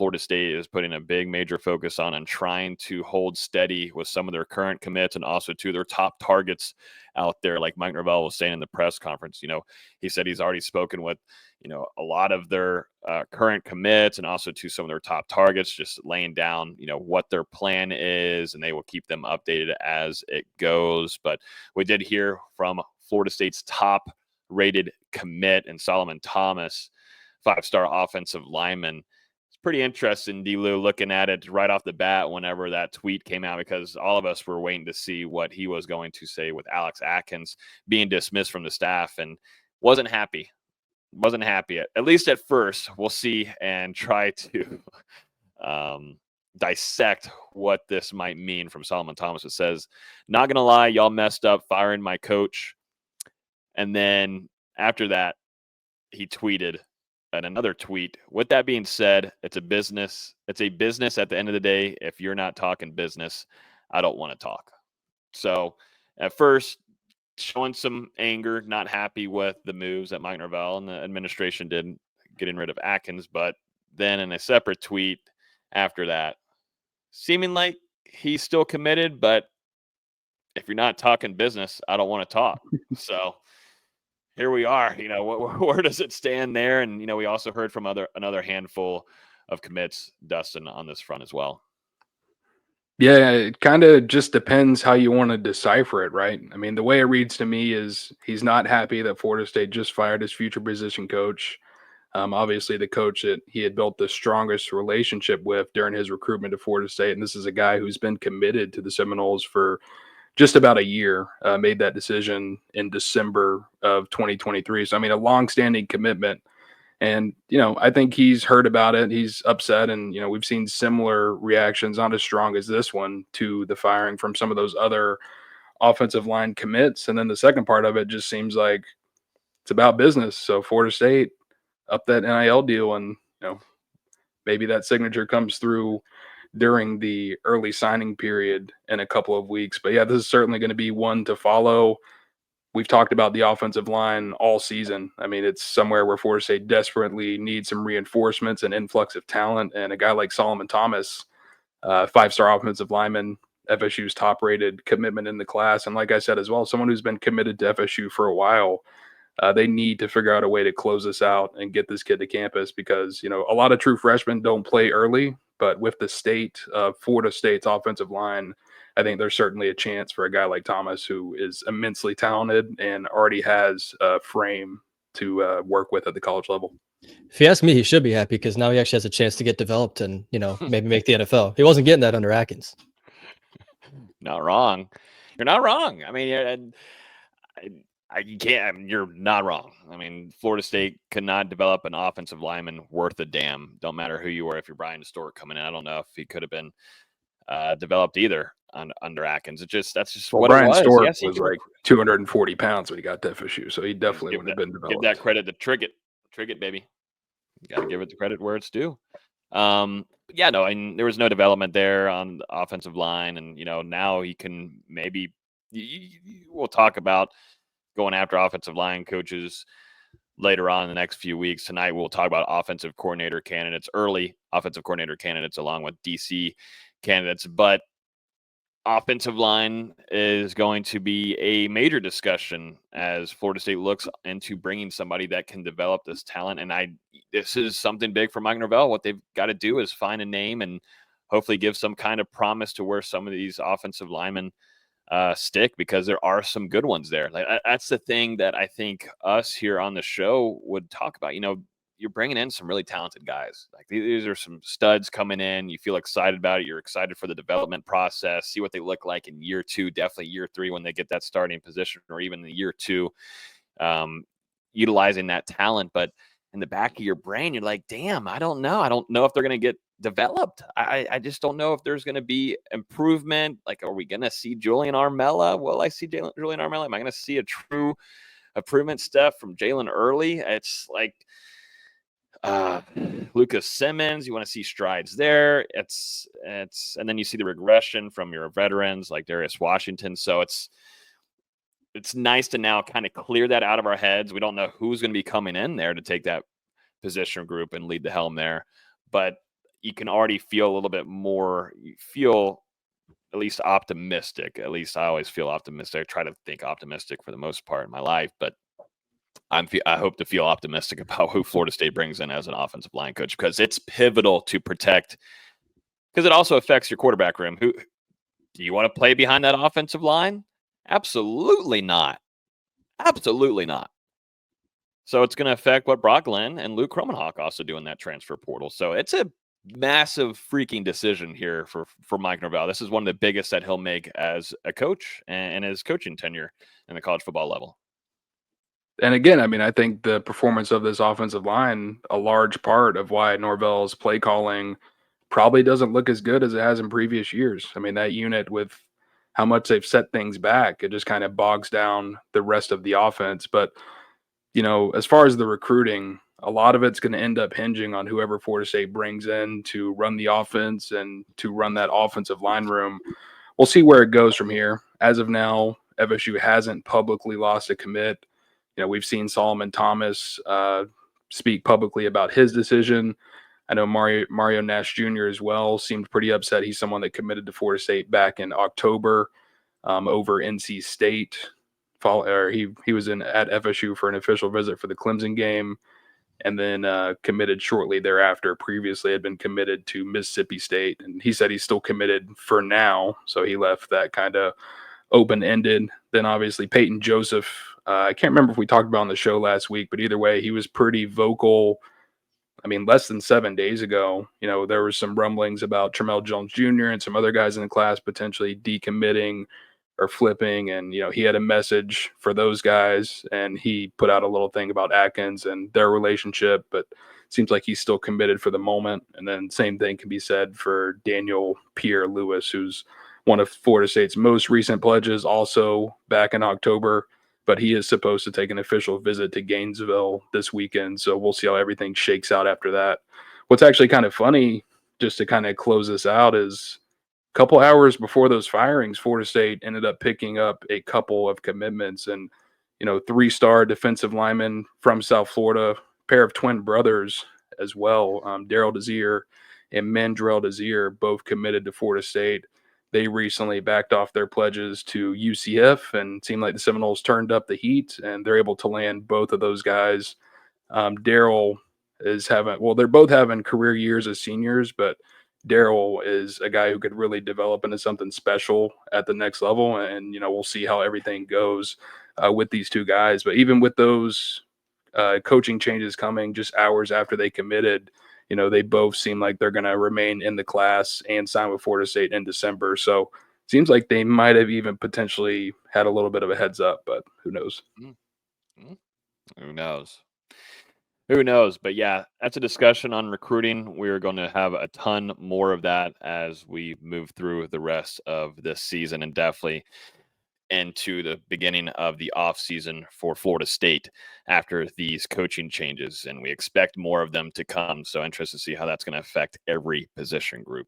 Florida State is putting a big major focus on and trying to hold steady with some of their current commits and also to their top targets out there. Like Mike Norvell was saying in the press conference, he said he's already spoken with, a lot of their current commits and also to some of their top targets, just laying down, what their plan is, and they will keep them updated as it goes. But we did hear from Florida State's top rated commit and Solomon Thomas, 5-star offensive lineman. It's pretty interesting, D-Lou, looking at it right off the bat whenever that tweet came out, because all of us were waiting to see what he was going to say with Alex Atkins being dismissed from the staff, and wasn't happy, at least at first. We'll see and try to dissect what this might mean from Solomon Thomas. It says, "Not going to lie, y'all messed up firing my coach." And then after that, he tweeted and another tweet, "With that being said, it's a business. It's a business at the end of the day. If you're not talking business, I don't want to talk." So at first, showing some anger, not happy with the moves that Mike Norvell and the administration did getting rid of Atkins. But then in a separate tweet after that, seeming like he's still committed, but if you're not talking business, I don't want to talk. So here we are. Where does it stand there? And we also heard from another handful of commits, Dustin, on this front as well. Yeah, it kind of just depends how you want to decipher it, right? I mean, the way it reads to me is he's not happy that Florida State just fired his future position coach. Obviously, the coach that he had built the strongest relationship with during his recruitment to Florida State. And this is a guy who's been committed to the Seminoles for just about a year, made that decision in December of 2023. So, I mean, a longstanding commitment. And, I think he's heard about it. He's upset. And, we've seen similar reactions, not as strong as this one, to the firing from some of those other offensive line commits. And then the second part of it just seems like it's about business. So Florida State up that NIL deal, and, maybe that signature comes through during the early signing period in a couple of weeks. But yeah, this is certainly going to be one to follow. We've talked about the offensive line all season. I mean, it's somewhere where Florida State desperately needs some reinforcements and influx of talent. And a guy like Solomon Thomas, 5-star offensive lineman, FSU's top-rated commitment in the class. And like I said as well, someone who's been committed to FSU for a while. They need to figure out a way to close this out and get this kid to campus because, a lot of true freshmen don't play early. But with the Florida State's offensive line, I think there's certainly a chance for a guy like Thomas, who is immensely talented and already has a frame to work with at the college level. If you ask me, he should be happy because now he actually has a chance to get developed and, maybe make the NFL. He wasn't getting that under Atkins. Not wrong. You're not wrong. I mean, you can't. I mean, you're not wrong. I mean, Florida State could not develop an offensive lineman worth a damn. Don't matter who you were. If you're Brian Stork coming in, I don't know if he could have been developed either under Atkins. That's just what Brian it was. Stork was like 240 pounds when he got to FSU, so he definitely would have been developed. Give that credit to Triggett, baby. You got to give it the credit where it's due. There was no development there on the offensive line, and now he can maybe. We'll talk about going after offensive line coaches later on in the next few weeks. Tonight, we'll talk about offensive coordinator candidates, early offensive coordinator candidates, along with DC candidates. But offensive line is going to be a major discussion as Florida State looks into bringing somebody that can develop this talent. And this is something big for Mike Norvell. What they've got to do is find a name and hopefully give some kind of promise to where some of these offensive linemen stick, because there are some good ones there. That's the thing that I think us here on the show would talk about. You're bringing in some really talented guys. Like these are some studs coming in. You feel excited about it. You're excited for the development process. See what they look like in year 2, definitely year 3 when they get that starting position, or even the year 2, utilizing that talent. But in the back of your brain, you're like, damn, I don't know. I don't know if they're going to get developed. I just don't know if there's going to be improvement. Like, are we going to see Julian Armella? Will I see Julian Armella? Am I going to see a true improvement step from Jalen Early? It's like Lucas Simmons. You want to see strides there. It's and then you see the regression from your veterans like Darius Washington. So it's nice to now kind of clear that out of our heads. We don't know who's going to be coming in there to take that position group and lead the helm there. But you can already feel a little bit more. You feel at least optimistic. At least I always feel optimistic. I try to think optimistic for the most part in my life, but I hope to feel optimistic about who Florida State brings in as an offensive line coach, because it's pivotal to protect, because it also affects your quarterback room. Who do you want to play behind that offensive line? Absolutely not. Absolutely not. So it's going to affect what Brock Glenn and Luke Kromenhoek also do in that transfer portal. So it's a massive freaking decision here for Mike Norvell. This is one of the biggest that he'll make as a coach and his coaching tenure in the college football level. And again, I mean, I think the performance of this offensive line, a large part of why Norvell's play calling probably doesn't look as good as it has in previous years. I mean, that unit, with how much they've set things back, it just kind of bogs down the rest of the offense. But, you know, as far as the recruiting, a lot of it's going to end up hinging on whoever Florida State brings in to run the offense and to run that offensive line room. We'll see where it goes from here. As of now, FSU hasn't publicly lost a commit. You know, we've seen Solomon Thomas speak publicly about his decision. I know Mario Nash Jr. as well seemed pretty upset. He's someone that committed to Florida State back in October over NC State. He was at FSU for an official visit for the Clemson game, and then committed shortly thereafter. Previously had been committed to Mississippi State, and he said he's still committed for now. So he left that kind of open-ended. Then obviously Peyton Joseph, I can't remember if we talked about on the show last week, but either way, he was pretty vocal. I mean, less than 7 days ago, you know, there was some rumblings about Tramel Jones Jr. and some other guys in the class potentially decommitting or flipping. And, you know, he had a message for those guys, and he put out a little thing about Atkins and their relationship, but seems like he's still committed for the moment. And then same thing can be said for Daniel Pierre-Louis, who's one of Florida State's most recent pledges, also back in October, but he is supposed to take an official visit to Gainesville this weekend. So we'll see how everything shakes out after that. What's actually kind of funny, just to kind of close this out, is a couple hours before those firings, Florida State ended up picking up a couple of commitments. And, you know, 3-star defensive linemen from South Florida, pair of twin brothers as well, Daryl Desir and Mandrell Desir, both committed to Florida State. They recently backed off their pledges to UCF, and it seemed like the Seminoles turned up the heat, and they're able to land both of those guys. Daryl is they're both having career years as seniors, but Daryl is a guy who could really develop into something special at the next level. And, you know, we'll see how everything goes with these two guys. But even with those coaching changes coming just hours after they committed, you know, they both seem like they're going to remain in the class and sign with Florida State in December. So it seems like they might have even potentially had a little bit of a heads up, but who knows? Who knows? Who knows? But yeah, that's a discussion on recruiting. We're going to have a ton more of that as we move through the rest of this season, and definitely into the beginning of the offseason for Florida State after these coaching changes. And we expect more of them to come. So interested to see how that's going to affect every position group.